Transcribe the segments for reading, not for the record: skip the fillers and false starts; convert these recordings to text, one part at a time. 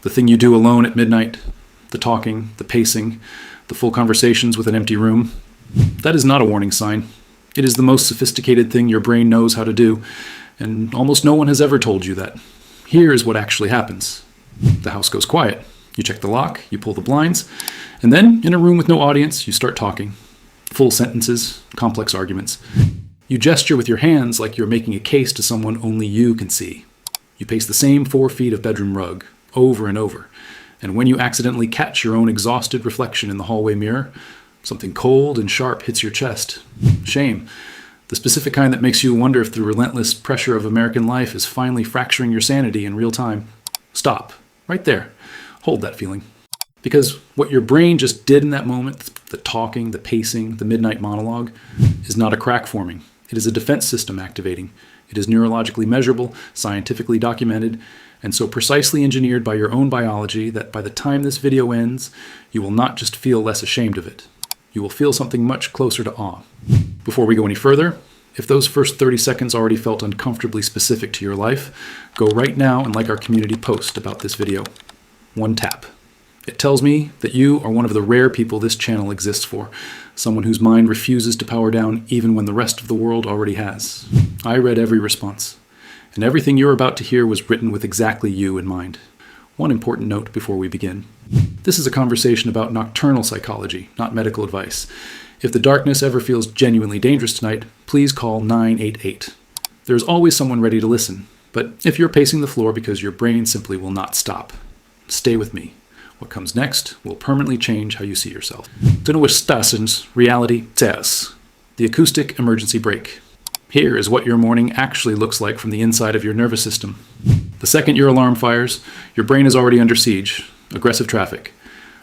The thing you do alone at midnight, the talking, the pacing, the full conversations with an empty room, that is not a warning sign. It is the most sophisticated thing your brain knows how to do, and almost no one has ever told you that. Here is what actually happens. The house goes quiet. You check the lock, you pull the blinds, and then, in a room with no audience, you start talking. Full sentences, complex arguments. You gesture with your hands like you're making a case to someone only you can see. You pace the same 4 feet of bedroom rug, over and over. And when you accidentally catch your own exhausted reflection in the hallway mirror, something cold and sharp hits your chest. Shame. The specific kind that makes you wonder if the relentless pressure of American life is finally fracturing your sanity in real time. Stop. Right there. Hold that feeling. Because what your brain just did in that moment, the talking, the pacing, the midnight monologue, is not a crack forming. It is a defense system activating. It is neurologically measurable, scientifically documented, and so precisely engineered by your own biology that by the time this video ends, you will not just feel less ashamed of it. You will feel something much closer to awe. Before we go any further, if those first 30 seconds already felt uncomfortably specific to your life, go right now and like our community post about this video. One tap. It tells me that you are one of the rare people this channel exists for, someone whose mind refuses to power down even when the rest of the world already has. I read every response, and everything you're about to hear was written with exactly you in mind. One important note before we begin. This is a conversation about nocturnal psychology, not medical advice. If the darkness ever feels genuinely dangerous tonight, please call 988. There's always someone ready to listen, but if you're pacing the floor because your brain simply will not stop, stay with me. What comes next will permanently change how you see yourself. Stasens reality test. The acoustic emergency brake. Here is what your morning actually looks like from the inside of your nervous system. The second your alarm fires, your brain is already under siege. Aggressive traffic.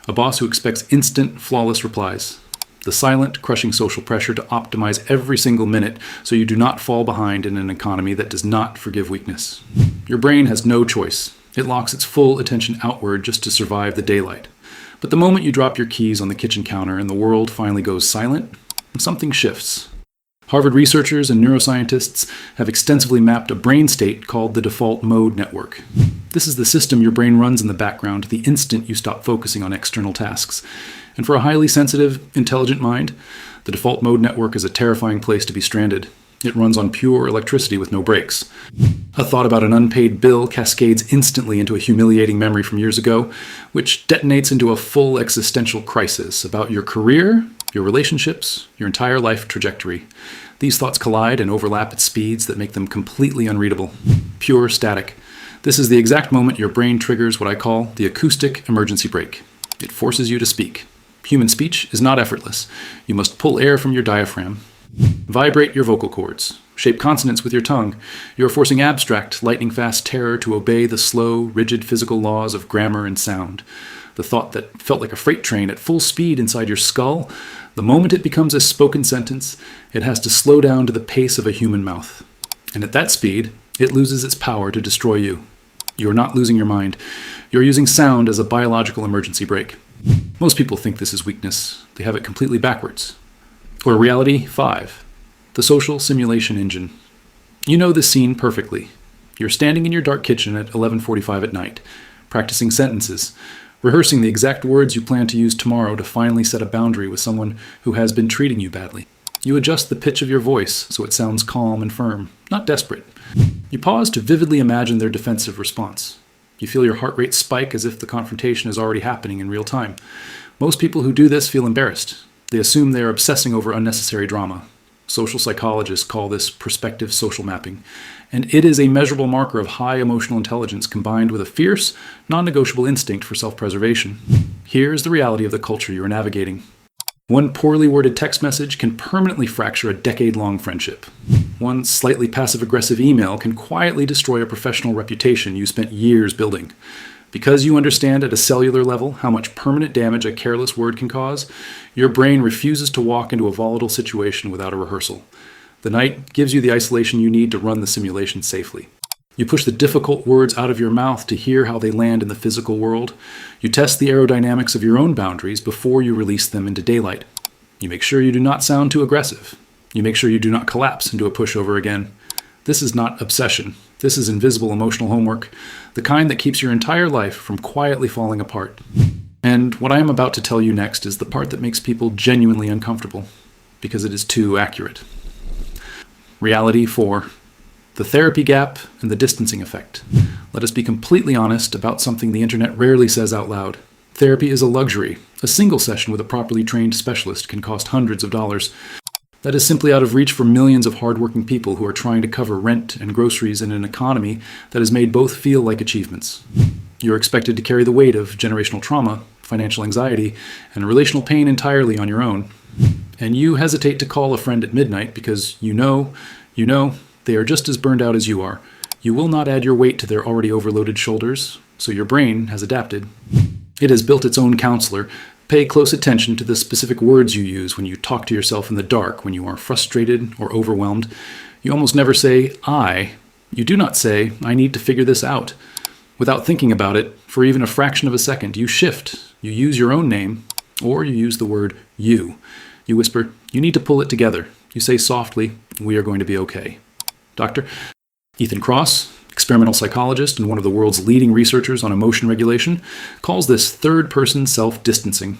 A boss who expects instant, flawless replies. The silent, crushing social pressure to optimize every single minute so you do not fall behind in an economy that does not forgive weakness. Your brain has no choice. It locks its full attention outward just to survive the daylight. But the moment you drop your keys on the kitchen counter and the world finally goes silent, something shifts. Harvard researchers and neuroscientists have extensively mapped a brain state called the default mode network. This is the system your brain runs in the background the instant you stop focusing on external tasks. And for a highly sensitive, intelligent mind, the default mode network is a terrifying place to be stranded. It runs on pure electricity with no brakes. A thought about an unpaid bill cascades instantly into a humiliating memory from years ago, which detonates into a full existential crisis about your career, your relationships, your entire life trajectory. These thoughts collide and overlap at speeds that make them completely unreadable. Pure static. This is the exact moment your brain triggers what I call the acoustic emergency brake. It forces you to speak. Human speech is not effortless. You must pull air from your diaphragm. Vibrate your vocal cords. Shape consonants with your tongue. You are forcing abstract, lightning-fast terror to obey the slow, rigid physical laws of grammar and sound. The thought that felt like a freight train at full speed inside your skull, the moment it becomes a spoken sentence, it has to slow down to the pace of a human mouth. And at that speed, it loses its power to destroy you. You are not losing your mind. You're using sound as a biological emergency brake. Most people think this is weakness. They have it completely backwards. Or reality 5, the social simulation engine. You know this scene perfectly. You're standing in your dark kitchen at 11:45 at night, practicing sentences, rehearsing the exact words you plan to use tomorrow to finally set a boundary with someone who has been treating you badly. You adjust the pitch of your voice so it sounds calm and firm, not desperate. You pause to vividly imagine their defensive response. You feel your heart rate spike as if the confrontation is already happening in real time. Most people who do this feel embarrassed. They assume they are obsessing over unnecessary drama. Social psychologists call this prospective social mapping, and it is a measurable marker of high emotional intelligence combined with a fierce, non-negotiable instinct for self-preservation. Here is the reality of the culture you are navigating. One poorly worded text message can permanently fracture a decade-long friendship. One slightly passive-aggressive email can quietly destroy a professional reputation you spent years building. Because you understand at a cellular level how much permanent damage a careless word can cause, your brain refuses to walk into a volatile situation without a rehearsal. The night gives you the isolation you need to run the simulation safely. You push the difficult words out of your mouth to hear how they land in the physical world. You test the aerodynamics of your own boundaries before you release them into daylight. You make sure you do not sound too aggressive. You make sure you do not collapse into a pushover again. This is not obsession. This is invisible emotional homework, the kind that keeps your entire life from quietly falling apart. And what I am about to tell you next is the part that makes people genuinely uncomfortable, because it is too accurate. Reality 4. The therapy gap and the distancing effect. Let us be completely honest about something the internet rarely says out loud. Therapy is a luxury. A single session with a properly trained specialist can cost hundreds of dollars. That is simply out of reach for millions of hardworking people who are trying to cover rent and groceries in an economy that has made both feel like achievements. You're expected to carry the weight of generational trauma, financial anxiety, and relational pain entirely on your own. And you hesitate to call a friend at midnight because you know, they are just as burned out as you are. You will not add your weight to their already overloaded shoulders, so your brain has adapted. It has built its own counselor. Pay close attention to the specific words you use when you talk to yourself in the dark when you are frustrated or overwhelmed. You almost never say, I. You do not say, I need to figure this out. Without thinking about it, for even a fraction of a second, you shift. You use your own name, or you use the word you. You whisper, you need to pull it together. You say softly, we are going to be okay. Dr. Ethan Kross, experimental psychologist and one of the world's leading researchers on emotion regulation, calls this third-person self-distancing.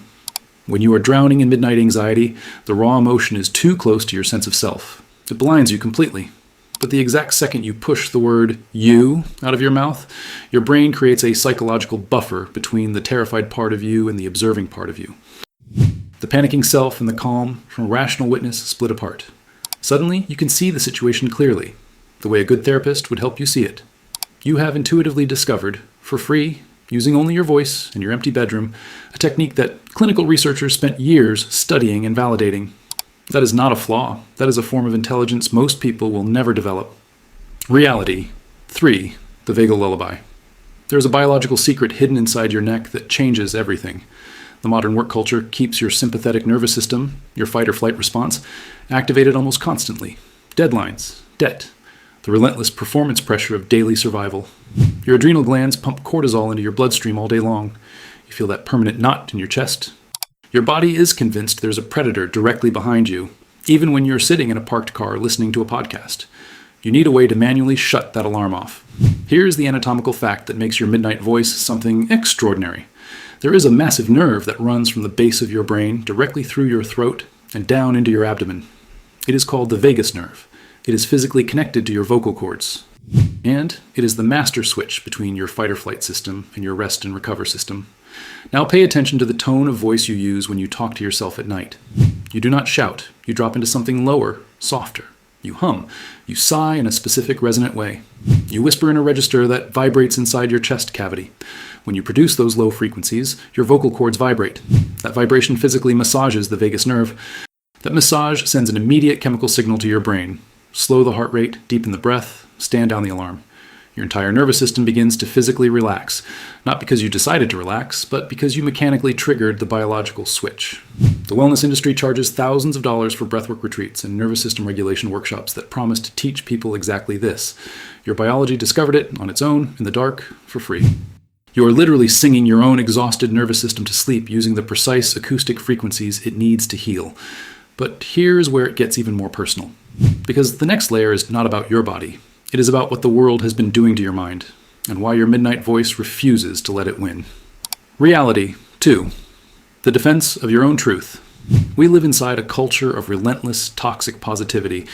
When you are drowning in midnight anxiety, the raw emotion is too close to your sense of self. It blinds you completely. But the exact second you push the word you out of your mouth, your brain creates a psychological buffer between the terrified part of you and the observing part of you. The panicking self and the calm, rational witness split apart. Suddenly, you can see the situation clearly, the way a good therapist would help you see it. You have intuitively discovered, for free, using only your voice and your empty bedroom, a technique that clinical researchers spent years studying and validating. That is not a flaw. That is a form of intelligence most people will never develop. Reality 3. The vagal lullaby. There is a biological secret hidden inside your neck that changes everything. The modern work culture keeps your sympathetic nervous system, your fight or flight response, activated almost constantly. Deadlines, debt, the relentless performance pressure of daily survival. Your adrenal glands pump cortisol into your bloodstream all day long. You feel that permanent knot in your chest. Your body is convinced there's a predator directly behind you, even when you're sitting in a parked car listening to a podcast. You need a way to manually shut that alarm off. Here's the anatomical fact that makes your midnight voice something extraordinary. There is a massive nerve that runs from the base of your brain directly through your throat and down into your abdomen. It is called the vagus nerve. It is physically connected to your vocal cords. And it is the master switch between your fight or flight system and your rest and recover system. Now pay attention to the tone of voice you use when you talk to yourself at night. You do not shout. You drop into something lower, softer. You hum. You sigh in a specific resonant way. You whisper in a register that vibrates inside your chest cavity. When you produce those low frequencies, your vocal cords vibrate. That vibration physically massages the vagus nerve. That massage sends an immediate chemical signal to your brain. Slow the heart rate, deepen the breath, stand down the alarm. Your entire nervous system begins to physically relax, not because you decided to relax, but because you mechanically triggered the biological switch. The wellness industry charges thousands of dollars for breathwork retreats and nervous system regulation workshops that promise to teach people exactly this. Your biology discovered it on its own, in the dark, for free. You are literally singing your own exhausted nervous system to sleep using the precise acoustic frequencies it needs to heal. But here's where it gets even more personal. Because the next layer is not about your body. It is about what the world has been doing to your mind, and why your midnight voice refuses to let it win. Reality 2. The defense of your own truth. We live inside a culture of relentless, toxic positivity.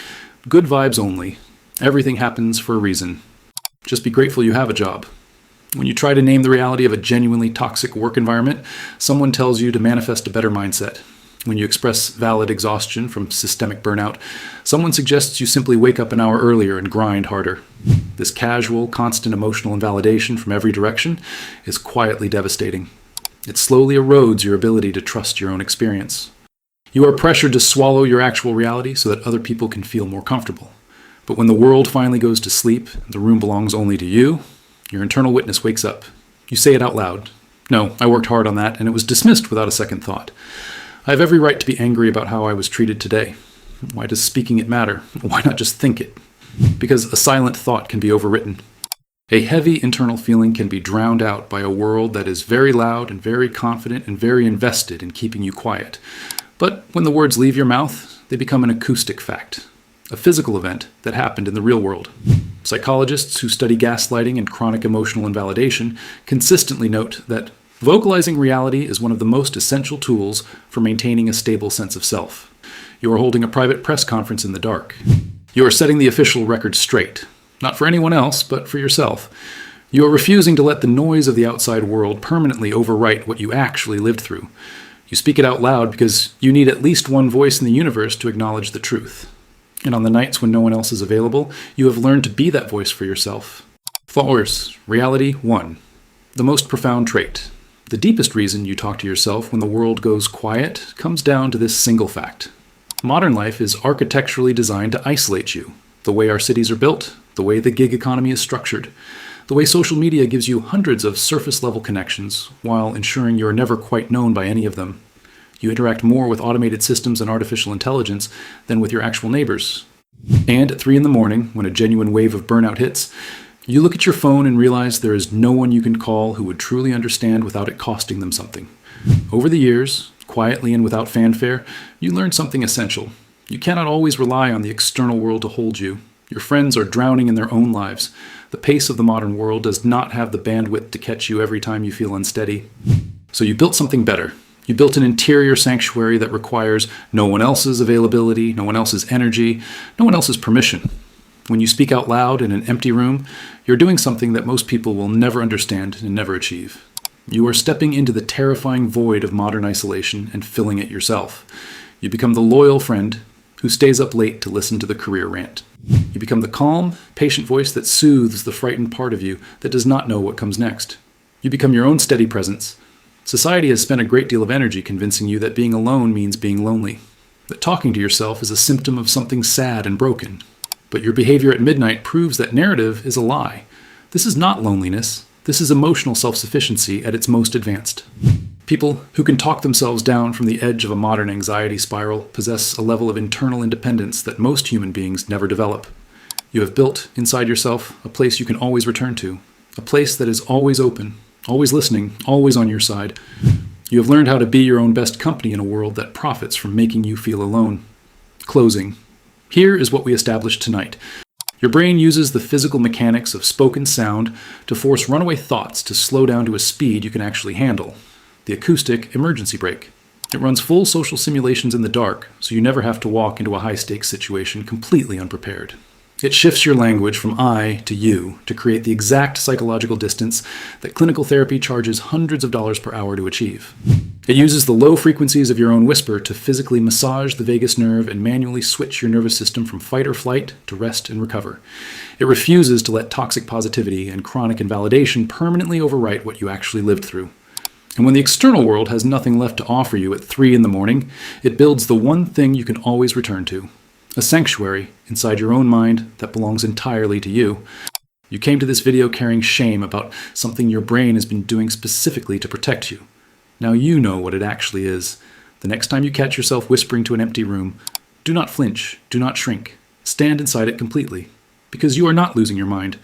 Good vibes only. Everything happens for a reason. Just be grateful you have a job. When you try to name the reality of a genuinely toxic work environment, someone tells you to manifest a better mindset. When you express valid exhaustion from systemic burnout, someone suggests you simply wake up an hour earlier and grind harder. This casual, constant emotional invalidation from every direction is quietly devastating. It slowly erodes your ability to trust your own experience. You are pressured to swallow your actual reality so that other people can feel more comfortable. But when the world finally goes to sleep, and the room belongs only to you, your internal witness wakes up. You say it out loud. No, I worked hard on that, and it was dismissed without a second thought. I have every right to be angry about how I was treated today. Why does speaking it matter? Why not just think it? Because a silent thought can be overwritten. A heavy internal feeling can be drowned out by a world that is very loud and very confident and very invested in keeping you quiet. But when the words leave your mouth, they become an acoustic fact, a physical event that happened in the real world. Psychologists who study gaslighting and chronic emotional invalidation consistently note that vocalizing reality is one of the most essential tools for maintaining a stable sense of self. You are holding a private press conference in the dark. You are setting the official record straight, not for anyone else, but for yourself. You are refusing to let the noise of the outside world permanently overwrite what you actually lived through. You speak it out loud because you need at least one voice in the universe to acknowledge the truth. And on the nights when no one else is available, you have learned to be that voice for yourself. Followers, reality 1. The most profound trait. The deepest reason you talk to yourself when the world goes quiet comes down to this single fact. Modern life is architecturally designed to isolate you. The way our cities are built, the way the gig economy is structured, the way social media gives you hundreds of surface-level connections while ensuring you are never quite known by any of them. You interact more with automated systems and artificial intelligence than with your actual neighbors. And at 3 a.m, when a genuine wave of burnout hits, you look at your phone and realize there is no one you can call who would truly understand without it costing them something. Over the years, quietly and without fanfare, you learn something essential. You cannot always rely on the external world to hold you. Your friends are drowning in their own lives. The pace of the modern world does not have the bandwidth to catch you every time you feel unsteady. So you built something better. You built an interior sanctuary that requires no one else's availability, no one else's energy, no one else's permission. When you speak out loud in an empty room, you're doing something that most people will never understand and never achieve. You are stepping into the terrifying void of modern isolation and filling it yourself. You become the loyal friend who stays up late to listen to the career rant. You become the calm, patient voice that soothes the frightened part of you that does not know what comes next. You become your own steady presence. Society has spent a great deal of energy convincing you that being alone means being lonely, that talking to yourself is a symptom of something sad and broken. But your behavior at midnight proves that narrative is a lie. This is not loneliness. This is emotional self-sufficiency at its most advanced. People who can talk themselves down from the edge of a modern anxiety spiral possess a level of internal independence that most human beings never develop. You have built inside yourself a place you can always return to, a place that is always open, always listening, always on your side. You have learned how to be your own best company in a world that profits from making you feel alone. Closing. Here is what we established tonight. Your brain uses the physical mechanics of spoken sound to force runaway thoughts to slow down to a speed you can actually handle. The acoustic emergency brake. It runs full social simulations in the dark, so you never have to walk into a high-stakes situation completely unprepared. It shifts your language from I to you to create the exact psychological distance that clinical therapy charges hundreds of dollars per hour to achieve. It uses the low frequencies of your own whisper to physically massage the vagus nerve and manually switch your nervous system from fight or flight to rest and recover. It refuses to let toxic positivity and chronic invalidation permanently overwrite what you actually lived through. And when the external world has nothing left to offer you at 3 a.m, it builds the one thing you can always return to. A sanctuary inside your own mind that belongs entirely to you. You came to this video carrying shame about something your brain has been doing specifically to protect you. Now you know what it actually is. The next time you catch yourself whispering to an empty room, do not flinch, do not shrink. Stand inside it completely. Because you are not losing your mind.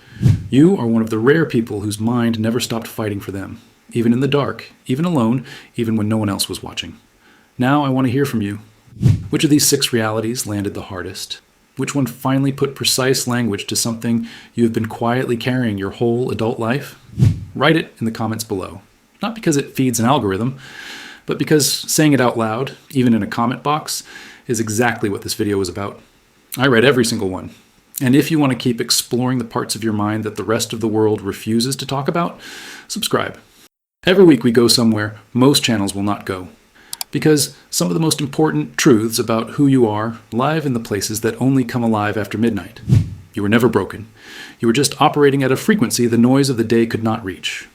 You are one of the rare people whose mind never stopped fighting for them. Even in the dark, even alone, even when no one else was watching. Now I want to hear from you. Which of these 6 realities landed the hardest? Which one finally put precise language to something you have been quietly carrying your whole adult life? Write it in the comments below. Not because it feeds an algorithm, but because saying it out loud, even in a comment box, is exactly what this video is about. I read every single one. And if you want to keep exploring the parts of your mind that the rest of the world refuses to talk about, subscribe. Every week we go somewhere most channels will not go. Because some of the most important truths about who you are live in the places that only come alive after midnight. You were never broken. You were just operating at a frequency the noise of the day could not reach.